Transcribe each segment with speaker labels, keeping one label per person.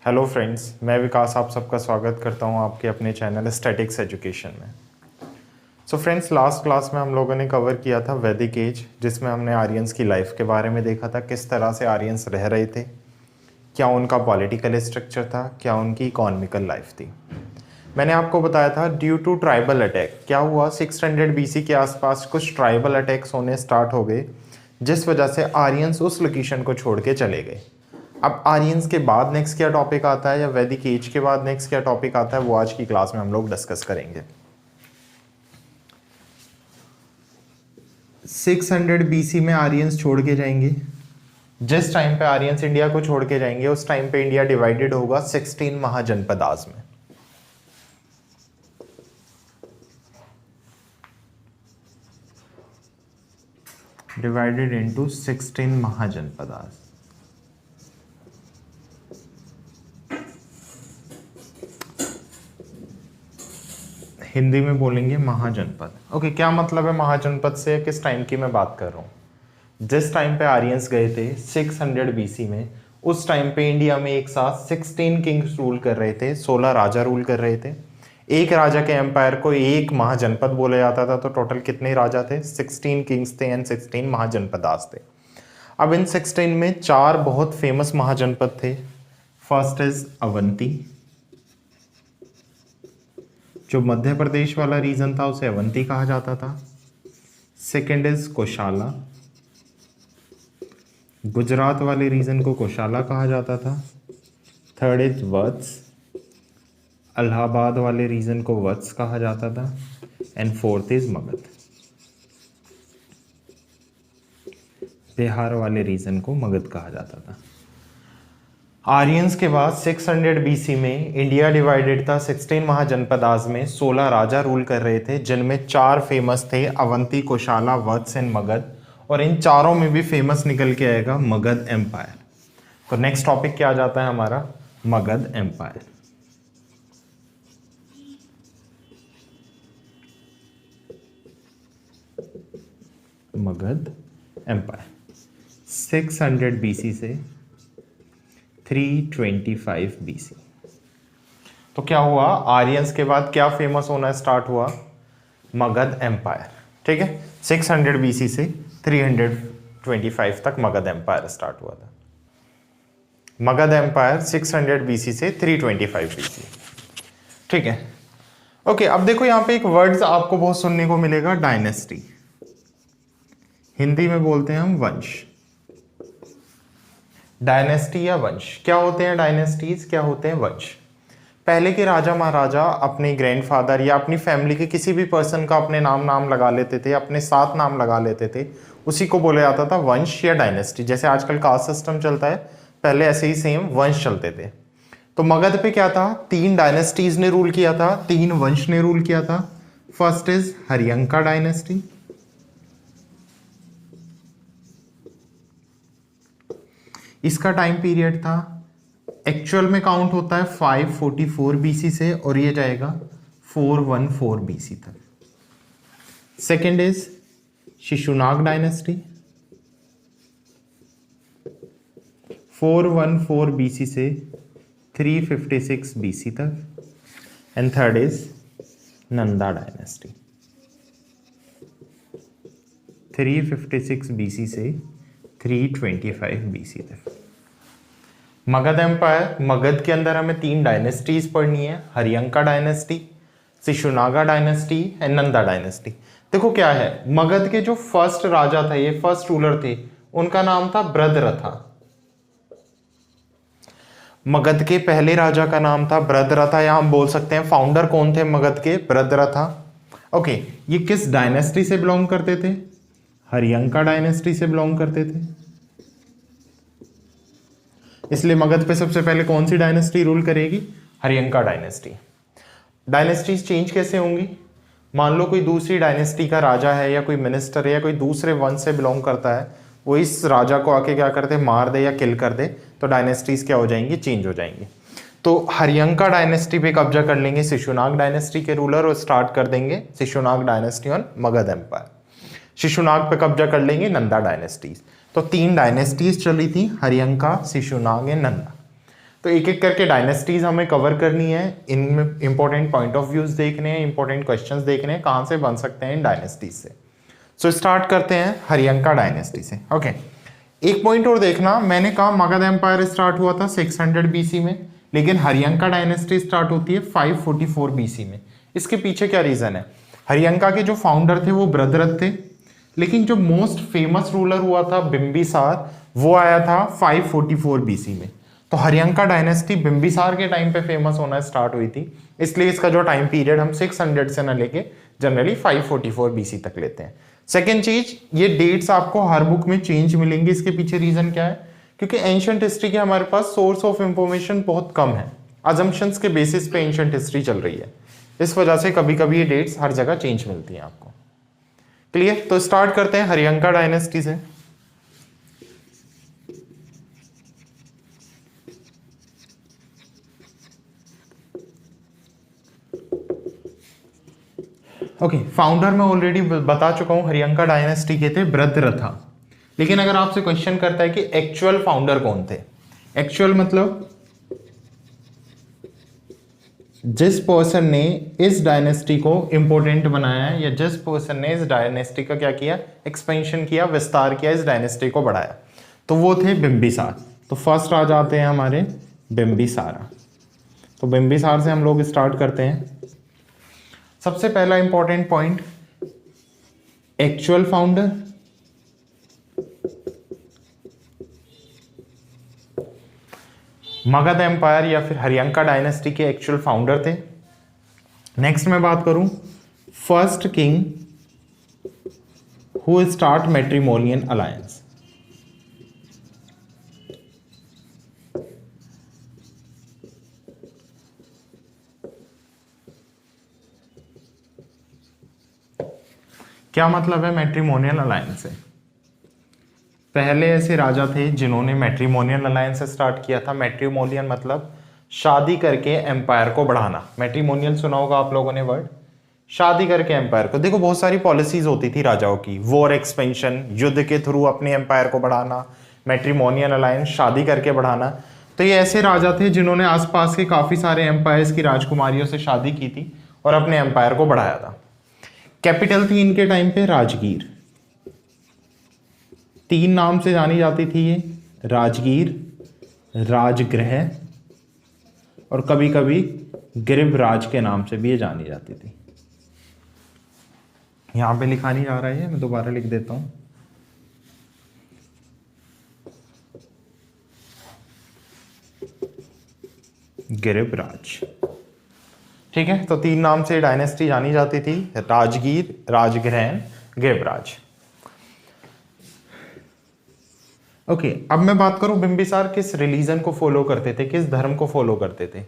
Speaker 1: Hello friends, मैं विकास आप सबका स्वागत करता हूं आपके अपने चैनल स्टैटिक्स एजुकेशन में। सो फ्रेंड्स, लास्ट क्लास में हम लोगों ने कवर किया था वैदिक एज, जिसमें हमने आर्यंस की लाइफ के बारे में देखा था, किस तरह से आर्यंस रह रहे थे, क्या उनका पॉलिटिकल स्ट्रक्चर था, क्या उनकी इकोनॉमिकल लाइफ थी। मैंने आपको बताया था ड्यू टू ट्राइबल अटैक क्या हुआ, 600 BC के आसपास कुछ ट्राइबल अटैक्स होने स्टार्ट हो गए, जिस वजह से आर्यंस उस लोकेशन को छोड़ के चले गए। अब आर्यंस के बाद नेक्स्ट क्या टॉपिक आता है, या वैदिक एज के बाद नेक्स्ट क्या टॉपिक आता है, वो आज की क्लास में हम लोग डिस्कस करेंगे। 600 BC में आर्यंस छोड़ के जाएंगे। जिस टाइम पे आर्यंस इंडिया को छोड़ के जाएंगे उस टाइम पे इंडिया डिवाइडेड होगा 16 महाजनपदास में। Divided into 16 mahajanapadas. हिंदी में बोलेंगे महाजनपद। ओके, क्या मतलब है महाजनपद से, किस टाइम की मैं बात कर रहा हूँ। जिस टाइम पे आर्यंस गए थे 600 BC में, उस टाइम पे इंडिया में एक साथ 16 किंग्स रूल कर रहे थे, 16 राजा रूल कर रहे थे। एक राजा के एम्पायर को एक महाजनपद बोला जाता था। तो टोटल कितने राजा थे, 16 किंग्स थे एंड 16 महाजनपदास थे। अब इन 16 में 4 बहुत फेमस महाजनपद थे। फर्स्ट इज अवंती, जो मध्य प्रदेश वाला रीजन था उसे अवंती कहा जाता था। सेकेंड इज कोशाला, गुजरात वाले रीजन को कोशाला कहा जाता था। थर्ड इज वत्स, इलाहाबाद वाले रीजन को वत्स कहा जाता था। And fourth is Magadh, Bihar वाले रीजन को मगध कहा जाता था। आर्यंस के बाद 600 BC में इंडिया डिवाइडेड था 16 महाजनपदास में। 16 राजा रूल कर रहे थे, जिनमें 4 फेमस थे, अवंती, कोशाला, वत्स एंड मगध। और इन चारों में भी फेमस निकल के आएगा मगध एम्पायर। तो नेक्स्ट टॉपिक क्या आ जाता है हमारा, Magadh empire. Magadh empire 600 BC से 325 BC। तो क्या हुआ, आर्यंस के बाद क्या फेमस होना स्टार्ट हुआ, मगध एम्पायर। ठीक है, 600 BC से 325 तक मगध एम्पायर स्टार्ट हुआ था। मगध एम्पायर 600 BC से 325 BC। ठीक है, ओके। अब देखो यहाँ पे एक वर्ड्स आपको बहुत सुनने को मिलेगा, डायनेस्टी। हिंदी में बोलते हैं हम वंश। डायनेस्टी या वंश, क्या होते हैं डायनेस्टीज, क्या होते हैं वंश। पहले के राजा महाराजा अपने ग्रैंडफादर या अपनी फैमिली के किसी भी पर्सन का अपने नाम लगा लेते थे, अपने साथ नाम लगा लेते थे, उसी को बोला जाता था वंश या डायनेस्टी। जैसे आजकल कास्ट सिस्टम चलता है, पहले ऐसे ही सेम वंश चलते थे। तो मगध पे क्या था, 3 डायनेस्टीज ने रूल किया था, 3 वंश ने रूल किया था। फर्स्ट इज हरियंका डायनेस्टी, इसका टाइम पीरियड था, एक्चुअल में काउंट होता है 544 BC से और ये जाएगा 414 BC तक। Second is Shishunaga dynasty, 414 BC से 356 BC तक। And third is Nanda dynasty, 356 BC से 325 BC तक। मगध एम्पायर, मगध के अंदर हमें 3 डायनेस्टीज पढ़नी है, Haryanka dynasty, Shishunaga dynasty and Nanda dynasty. देखो क्या है, मगध के जो फर्स्ट राजा थे, ये फर्स्ट रूलर थे, उनका नाम था भद्ररथा। मगध के पहले राजा का नाम था भद्ररथा, या हम बोल सकते हैं फाउंडर कौन थे मगध के, भद्ररथा। ओके, ये किस डायनेस्टी से बिलोंग करते थे, हरियंका डायनेस्टी से बिलोंग करते थे। इसलिए मगध पे सबसे पहले कौन सी डायनेस्टी रूल करेगी, हरियंका डायनेस्टी। डायनेस्टीज चेंज कैसे होंगी, मान लो कोई दूसरी डायनेस्टी का राजा है या कोई मिनिस्टर है या कोई दूसरे वंश से बिलोंग करता है, वो इस राजा को आके क्या करते, मार दे या किल कर दे, तो डायनेस्टीज क्या हो जाएंगी, चेंज हो जाएंगी। तो हरियंका डायनेस्टी पे कब्जा कर लेंगे शिशुनाग डायनेस्टी के रूलर और स्टार्ट कर देंगे Shishunaga dynasty on Magadh empire. Shishunaga पे कब्जा कर लेंगे नंदा डायनेस्टीज। तो 3 डायनेस्टीज चली थी, हरियंका, शिशुनाग एंड नंदा। तो एक एक करके डायनेस्टीज हमें कवर करनी है, इनमें इंपॉर्टेंट पॉइंट ऑफ व्यूज देखने हैं, इंपॉर्टेंट क्वेश्चंस देखने हैं कहाँ से बन सकते हैं इन डायनेस्टीज से। सो स्टार्ट करते हैं हरियंका डायनेस्टी से। ओके, एक पॉइंट और देखना, मैंने कहा मगध एम्पायर स्टार्ट हुआ था 600 बीसी में, लेकिन हरियंका डायनेस्टी स्टार्ट होती है 544 बीसी में। इसके पीछे क्या रीजन है? हरियंका के जो फाउंडर थे वो बृहद्रथ थे, लेकिन जो मोस्ट फेमस रूलर हुआ था बिंबिसार, वो आया था 544 बीसी में। तो हरियंका डायनेस्टी बिंबिसार के टाइम पे फेमस होना स्टार्ट हुई थी, इसलिए इसका जो टाइम पीरियड हम 600 से ना लेके जनरली 544 बीसी तक लेते हैं। सेकेंड चीज, ये डेट्स आपको हर बुक में चेंज मिलेंगी। इसके पीछे रीजन क्या है? क्योंकि एंशिएंट हिस्ट्री के हमारे पास सोर्स ऑफ इंफॉर्मेशन बहुत कम है, अजम्पशंस के बेसिस पे एंशिएंट हिस्ट्री चल रही है, इस वजह से कभी कभी ये डेट्स हर जगह चेंज मिलती हैं आपको। क्लियर? तो स्टार्ट करते हैं हरियंका डायनेस्टी से। ओके, फाउंडर मैं ऑलरेडी बता चुका हूं, हरियंका डायनेस्टी के थे बृहद्रथ। लेकिन अगर आपसे क्वेश्चन करता है कि एक्चुअल फाउंडर कौन थे, एक्चुअल मतलब जिस पर्सन ने इस डायनेस्टी को इंपॉर्टेंट बनाया है, या जिस पर्सन ने इस डायनेस्टी का क्या किया, एक्सपेंशन किया, विस्तार किया, इस डायनेस्टी को बढ़ाया, तो वो थे बिंबिसार। तो फर्स्ट आ जाते हैं हमारे बिंबिसारा। तो बिंबिसार से हम लोग स्टार्ट करते हैं। सबसे पहला important point, actual founder. Magadh empire या फिर हरियंका डायनेस्टी के एक्चुअल फाउंडर थे। नेक्स्ट मैं बात करूं, first king who start matrimonial alliance. क्या मतलब है मैट्रिमोनियल अलायंस से? पहले ऐसे राजा थे जिन्होंने मैट्रिमोनियल अलायंस स्टार्ट किया था। मैट्रिमोनियल मतलब शादी करके एम्पायर को बढ़ाना। मैट्रिमोनियल सुना होगा आप लोगों ने वर्ड, शादी करके एम्पायर को। देखो बहुत सारी पॉलिसीज होती थी राजाओं की, वॉर एक्सपेंशन, युद्ध के थ्रू अपने एम्पायर को बढ़ाना, मैट्रिमोनियल अलायंस शादी करके बढ़ाना। तो ये ऐसे राजा थे जिन्होंने आसपास के काफी सारे एम्पायर्स की राजकुमारियों से शादी की थी और अपने एम्पायर को बढ़ाया था। कैपिटल थी इनके टाइम पे राजगीर। 3 नाम से जानी जाती थी ये, राजगीर, राजगृह और कभी कभी गिरिभराज के नाम से भी ये जानी जाती थी। यहां पे लिखा नहीं जा रहा है, मैं दोबारा लिख देता हूं। गिरिभराज, ठीक है। तो 3 नाम से डायनेस्टी जानी जाती थी, राजगीर, राजगृह, गिरिभराज। ओके, अब मैं बात करूं बिंबिसार किस रिलीजन को फॉलो करते थे, किस धर्म को फॉलो करते थे।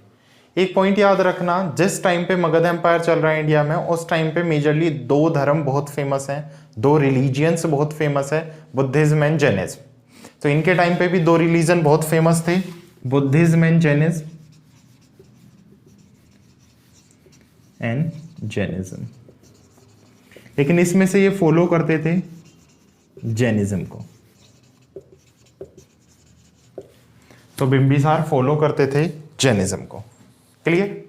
Speaker 1: एक पॉइंट याद रखना, जिस टाइम पे मगध एम्पायर चल रहा है इंडिया में, उस टाइम पे मेजरली 2 धर्म बहुत फेमस हैं, 2 रिलीजियंस बहुत फेमस है, बुद्धिज्म एंड जैनिज्म। तो इनके टाइम पे भी 2 रिलीजन बहुत फेमस थे, बुद्धिज्म एंड जैनिज्म। लेकिन इसमें से ये फॉलो करते थे जैनिज्म को। तो बिंबिसार फॉलो करते थे जैनिज्म को। क्लियर?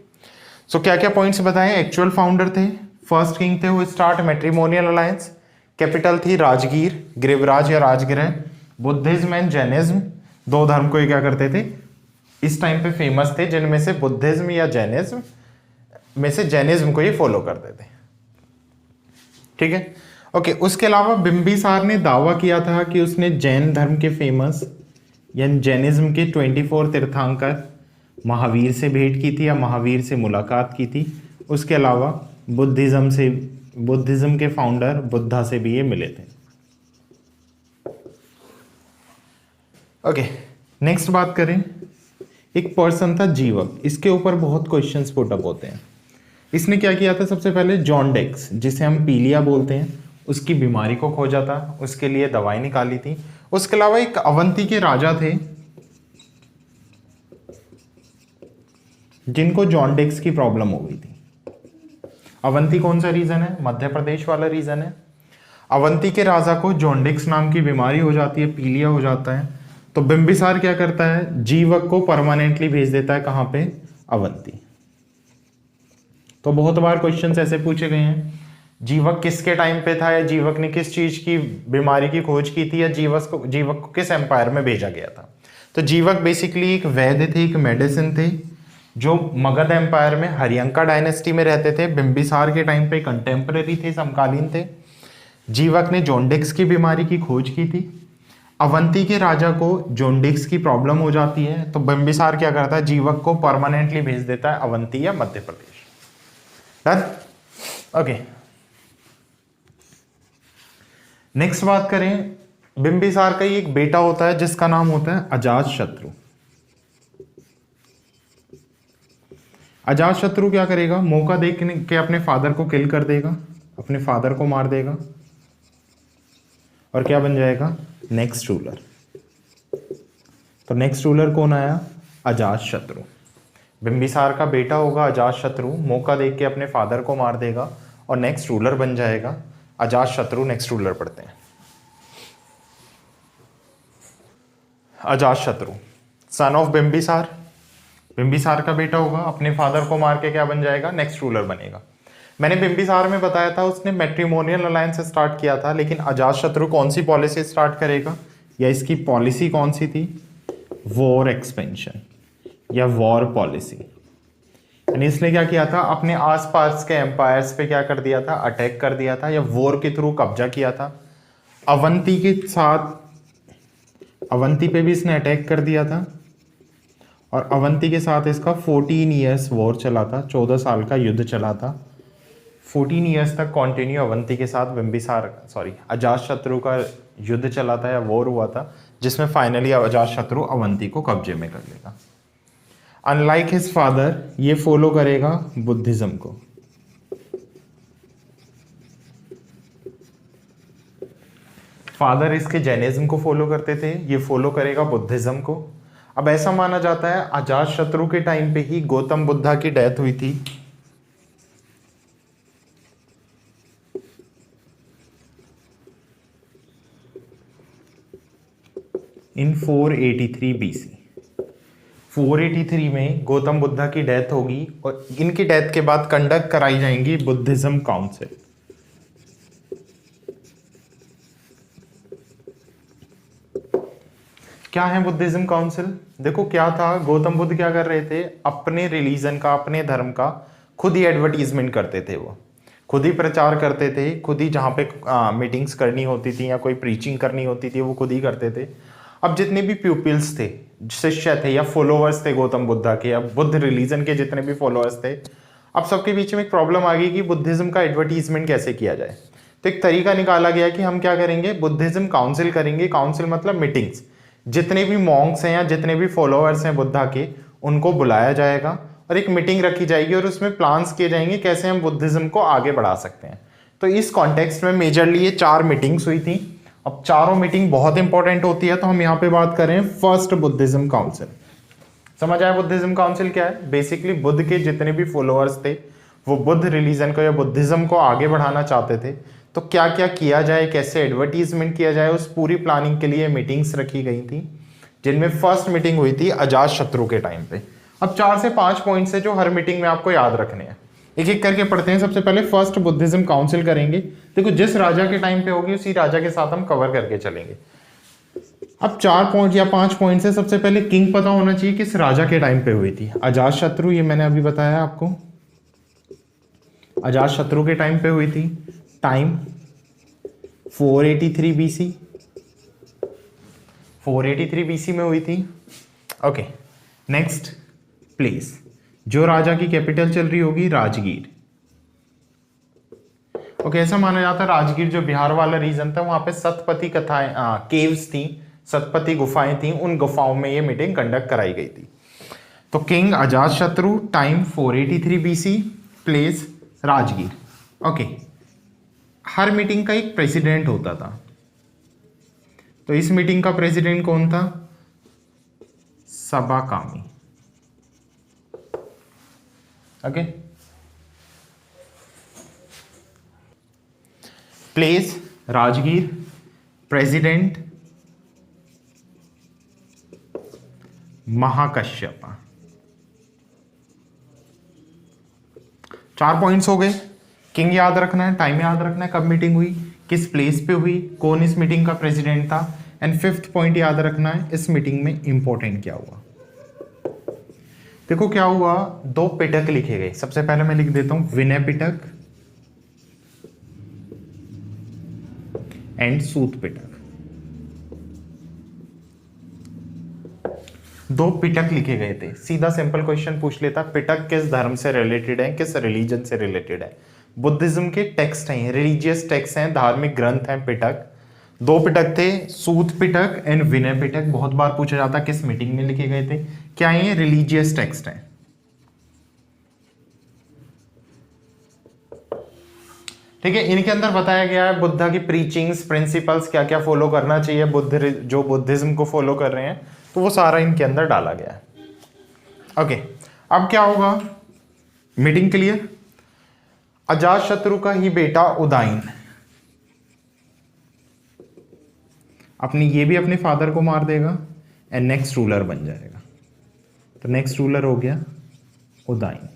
Speaker 1: सो क्या क्या पॉइंट्स बताएं? एक्चुअल फाउंडर थे, फर्स्ट किंग थे वो स्टार्ट मैट्रिमोनियल अलायंस, कैपिटल थी राजगीर, गिरिभराज या राजगृह, बुद्धिज्म एंड जैनिज्म, 2 धर्म को ये क्या करते थे, इस टाइम पे फेमस थे, जिनमें से बुद्धिज्म या जैनिज्म में से जैनिज्म को ये फॉलो करते थे। ठीक है, ओके। उसके अलावा बिंबिसार ने दावा किया था कि उसने जैन धर्म के फेमस यानी जैनिज्म के 24 तीर्थंकर महावीर से भेंट की थी या महावीर से मुलाकात की थी। उसके अलावा बुद्धिज्म के फाउंडर बुद्धा से भी ये मिले थे। ओके, नेक्स्ट बात करें, एक पर्सन था जीवक, इसके ऊपर बहुत क्वेश्चंस पुट अप होते हैं। इसने क्या किया था? सबसे पहले जॉन्डेक्स, जिसे हम पीलिया बोलते हैं, उसकी बीमारी को खोजा था, उसके लिए दवाई निकाली थी। उसके अलावा एक अवंती के राजा थे जिनको जॉन्डेक्स की प्रॉब्लम हो गई थी। अवंती कौन सा रीजन है? मध्य प्रदेश वाला रीजन है। अवंती के राजा को जॉन्डेक्स नाम की बीमारी हो जाती है, पीलिया हो जाता है। तो बिंबिसार क्या करता है, जीवक को परमानेंटली भेज देता है कहां पे, अवंती। तो बहुत बार क्वेश्चंस ऐसे पूछे गए हैं, जीवक किसके टाइम पे था, या जीवक ने किस चीज की बीमारी की खोज की थी, या जीवक को किस एम्पायर में भेजा गया था। तो जीवक बेसिकली एक वैद्य थे, एक मेडिसिन थे, जो मगध एम्पायर में हरियंका डायनेस्टी में रहते थे। बिंबिसार के टाइम पे कंटेम्पररी थे, समकालीन थे। जीवक ने जोंडिक्स की बीमारी की खोज की थी। अवंती के राजा को जोंडिक्स की प्रॉब्लम हो जाती है, तो बिंबिसार क्या करता है, जीवक को परमानेंटली भेज देता है अवंती या Madhya Pradesh. Done, okay. Next बात करें, बिंबिसार का ही एक बेटा होता है जिसका नाम होता है अजातशत्रु। अजातशत्रु क्या करेगा, मौका देख के अपने फादर को किल कर देगा, अपने फादर को मार देगा, और क्या बन जाएगा, नेक्स्ट रूलर। तो नेक्स्ट रूलर कौन आया, अजातशत्रु। बिंबिसार का बेटा होगा अजातशत्रु, मौका देख के अपने फादर को मार देगा और नेक्स्ट रूलर बन जाएगा अजातशत्रु। नेक्स्ट रूलर पढ़ते हैं। अजातशत्रु सन ऑफ बिंबिसार, बिंबिसार का बेटा होगा, अपने फादर को मार के क्या बन जाएगा, नेक्स्ट रूलर बनेगा। मैंने बिंबिसार में बताया था उसने मैट्रिमोनियल अलायंस स्टार्ट किया था, लेकिन अजातशत्रु कौन सी पॉलिसी स्टार्ट करेगा, या इसकी पॉलिसी कौन सी थी, वॉर एक्सपेंशन या वॉर पॉलिसी। यानी इसने क्या किया था, अपने आसपास के एम्पायर्स पे क्या कर दिया था, अटैक कर दिया था, या वॉर के थ्रू कब्जा किया था। अवंती के साथ, अवंती पे भी इसने अटैक कर दिया था, और अवंती के साथ इसका 14 ईयर्स वॉर चला था, 14 साल का युद्ध चला था। 14 ईयर्स तक कंटिन्यू अवंती के साथ अजातशत्रु का युद्ध चला था या वॉर हुआ था, जिसमें फाइनली अजातशत्रु अवंती को कब्जे में कर लेगा। अनलाइक हिज फादर, ये फॉलो करेगा बुद्धिज्म को। फादर इसके जैनिज्म को फॉलो करते थे, ये फॉलो करेगा बुद्धिज्म को। अब ऐसा माना जाता है अजातशत्रु के टाइम पे ही गौतम बुद्धा की डेथ हुई थी। इन 483 BC, 483 में गौतम बुद्धा की डेथ होगी, और इनकी डेथ के बाद कंडक्ट कराई जाएंगी बुद्धिज्म काउंसिल। क्या है बुद्धिज्म काउंसिल, देखो क्या था, गौतम बुद्ध क्या कर रहे थे, अपने रिलीजन का, अपने धर्म का खुद ही एडवर्टीजमेंट करते थे, वो खुद ही प्रचार करते थे, खुद ही जहाँ पे मीटिंग्स करनी होती थी या कोई प्रीचिंग करनी होती थी वो खुद ही करते थे। अब जितने भी प्यूपिल्स थे, शिष्य थे या फॉलोअर्स थे गौतम बुद्धा के, या बुद्ध रिलीजन के जितने भी फॉलोअर्स थे, अब सबके बीच में एक प्रॉब्लम आ गई कि बुद्धिज्म का एडवर्टीजमेंट कैसे किया जाए। तो एक तरीका निकाला गया कि हम क्या करेंगे, बुद्धिज्म काउंसिल करेंगे। काउंसिल मतलब मीटिंग्स, जितने भी मॉन्क्स हैं या जितने भी फॉलोअर्स हैं बुद्धा के, उनको बुलाया जाएगा और एक मीटिंग रखी जाएगी, और उसमें प्लान्स किए जाएंगे कैसे हम बुद्धिज्म को आगे बढ़ा सकते हैं। तो इस कॉन्टेक्स्ट में मेजरली ये 4 मीटिंग्स हुई थी। अब चारों मीटिंग बहुत इंपॉर्टेंट होती है, तो हम यहाँ पे बात करें फर्स्ट बुद्धिज्म काउंसिल। समझ आया बुद्धिज्म काउंसिल क्या है, बेसिकली बुद्ध के जितने भी फॉलोअर्स थे वो बुद्ध रिलीजन को या बुद्धिज्म को आगे बढ़ाना चाहते थे, तो क्या क्या किया जाए, कैसे एडवर्टीजमेंट किया जाए, उस पूरी प्लानिंग के लिए मीटिंग्स रखी गई थी, जिनमें फर्स्ट मीटिंग हुई थी अजातशत्रु के टाइम पे। अब 4 से 5 पॉइंट्स है जो हर मीटिंग में आपको याद रखने हैं, एक एक करके पढ़ते हैं। सबसे पहले फर्स्ट बुद्धिज्म काउंसिल करेंगे। देखो जिस राजा के टाइम पे होगी उसी राजा के साथ हम कवर करके चलेंगे। अब 4 पॉइंट या 5 पॉइंट है। सबसे पहले किंग पता होना चाहिए किस राजा के टाइम पे हुई थी, अजातशत्रु, ये मैंने अभी बताया आपको, अजातशत्रु के टाइम पे हुई थी। टाइम 483 BC, 483 BC में हुई थी। ओके, नेक्स्ट प्लेस, जो राजा की कैपिटल चल रही होगी राजगीर। ओके, ऐसा माना जाता है राजगीर जो बिहार वाला रीजन था, वहां पे सतपति कथाएं, केव्स थी, सतपति गुफाएं थी, उन गुफाओं में ये मीटिंग कंडक्ट कराई गई थी। तो king Ajatashatru, time 483 BC, place Rajgir. Okay, हर मीटिंग का एक प्रेसिडेंट होता था, तो इस मीटिंग का प्रेसिडेंट कौन था, Sabakami. Okay, place Rajgir, president Mahakashyapa. 4 points हो गए। किंग याद रखना है, टाइम याद रखना है, कब मीटिंग हुई, किस प्लेस पे हुई, कौन इस मीटिंग का प्रेसिडेंट था, एंड 5th पॉइंट याद रखना है, इस मीटिंग में इंपॉर्टेंट क्या हुआ। देखो क्या हुआ, 2 पिटक लिखे गए। सबसे पहले मैं लिख देता हूं विनय पिटक एंड सूत पिटक। 2 पिटक लिखे गए थे। सीधा सिंपल क्वेश्चन पूछ लेता, पिटक किस धर्म से रिलेटेड है, किस रिलीजन से रिलेटेड है। बुद्धिज्म के टेक्स्ट हैं, रिलीजियस टेक्स्ट हैं, धार्मिक ग्रंथ हैं पिटक। 2 पिटक थे, सूत पिटक एंड विनय पिटक। बहुत बार पूछा जाता किस मीटिंग में लिखे गए थे। क्या ये रिलीजियस टेक्स्ट हैं। ठीक है, इनके अंदर बताया गया है बुद्धा की प्रीचिंग्स, प्रिंसिपल्स, क्या क्या फॉलो करना चाहिए जो बुद्धिज्म को फॉलो कर रहे हैं, तो वो सारा इनके अंदर डाला गया है। ओके, अब क्या होगा, मीटिंग क्लियर। अजात शत्रु का ही बेटा उदाइन ये भी अपने फादर को मार देगा एंड नेक्स्ट रूलर बन जाएगा। तो नेक्स्ट रूलर हो गया उदाइन।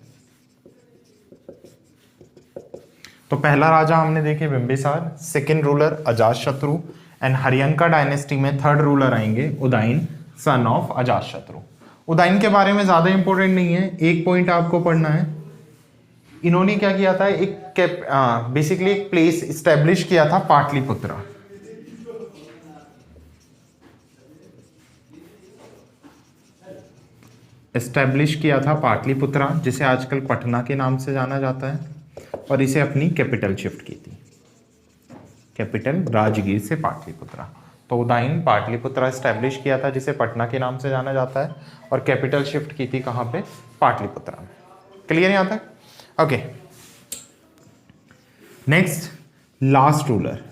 Speaker 1: तो पहला राजा हमने देखे Bimbisara, second ruler Ajatashatru and Haryanka dynasty में 3rd रूलर आएंगे उदाइन, सन ऑफ अजातशत्रु। उदाइन के बारे में ज्यादा इंपॉर्टेंट नहीं है, एक पॉइंट आपको पढ़ना है। इन्होंने क्या किया था, बेसिकली एक प्लेस इस्टेब्लिश किया था, पाटलिपुत्रा। एस्टेब्लिश किया था पाटलिपुत्रा, जिसे आजकल पटना के नाम से जाना जाता है, और इसे अपनी कैपिटल शिफ्ट की थी, कैपिटल राजगीर से पाटलिपुत्रा। तो उदाइन पाटलिपुत्रा एस्टेब्लिश किया था, जिसे पटना के नाम से जाना जाता है, और कैपिटल शिफ्ट की थी कहाँ पे, पाटलिपुत्रा में। क्लियर यहाँ तक? Okay, next last ruler,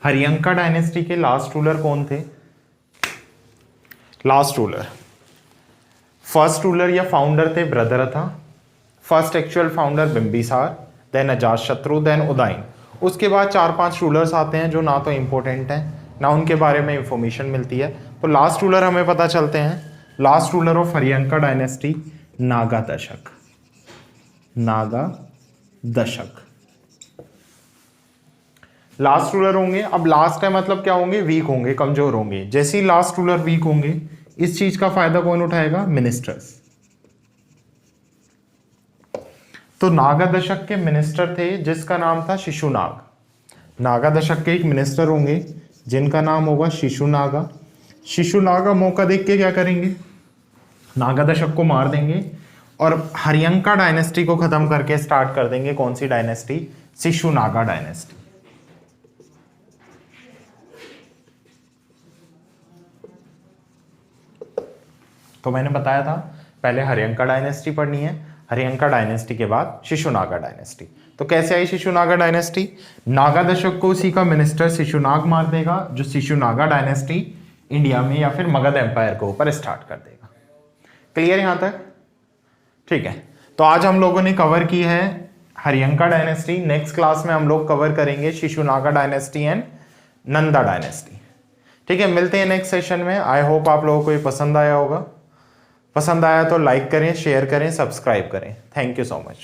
Speaker 1: Haryanka dynasty के लास्ट रूलर कौन थे? लास्ट रूलर, फर्स्ट रूलर या फाउंडर थे ब्रदरथा, first actual founder Bimbisara, then Ajatashatru, then Udayin. उसके बाद 4-5 रूलर्स आते हैं जो ना तो इंपॉर्टेंट हैं ना उनके बारे में इंफॉर्मेशन मिलती है। तो लास्ट रूलर हमें पता चलते हैं, last ruler of Haryanka dynasty Naga दशक। नागा दशक लास्ट रूलर होंगे। अब लास्ट का मतलब क्या होंगे, वीक होंगे, कमजोर होंगे। जैसे ही लास्ट रूलर वीक होंगे, इस चीज का फायदा कौन उठाएगा, मिनिस्टर्स। तो नागा दशक के मिनिस्टर थे जिसका नाम था शिशुनाग। नागा दशक के एक मिनिस्टर होंगे जिनका नाम होगा शिशुनागा। शिशुनागा मौका देख के क्या करेंगे, नागा दशक को मार देंगे और हरियंका डायनेस्टी को खत्म करके स्टार्ट कर देंगे। कौन सी डायनेस्टी, शिशुनागा डायनेस्टी। तो मैंने बताया था पहले हरियंका डायनेस्टी पढ़नी है, हरियंका डायनेस्टी के बाद शिशुनागा डायनेस्टी। तो कैसे आई शिशुनागा डायनेस्टी, नागा दशक को उसी का मिनिस्टर शिशुनाग मार देगा, जो शिशुनागा डायनेस्टी इंडिया में या फिर मगध एम्पायर के ऊपर स्टार्ट कर देगा। क्लियर यहां तक? ठीक है, तो आज हम लोगों ने कवर की है हरियंका डायनेस्टी। नेक्स्ट क्लास में हम लोग कवर करेंगे Shishunaga dynasty and Nanda dynasty. ठीक है, मिलते हैं नेक्स्ट सेशन में। आई होप आप लोगों को ये पसंद आया होगा। पसंद आया तो लाइक करें, शेयर करें, सब्सक्राइब करें। Thank you so much.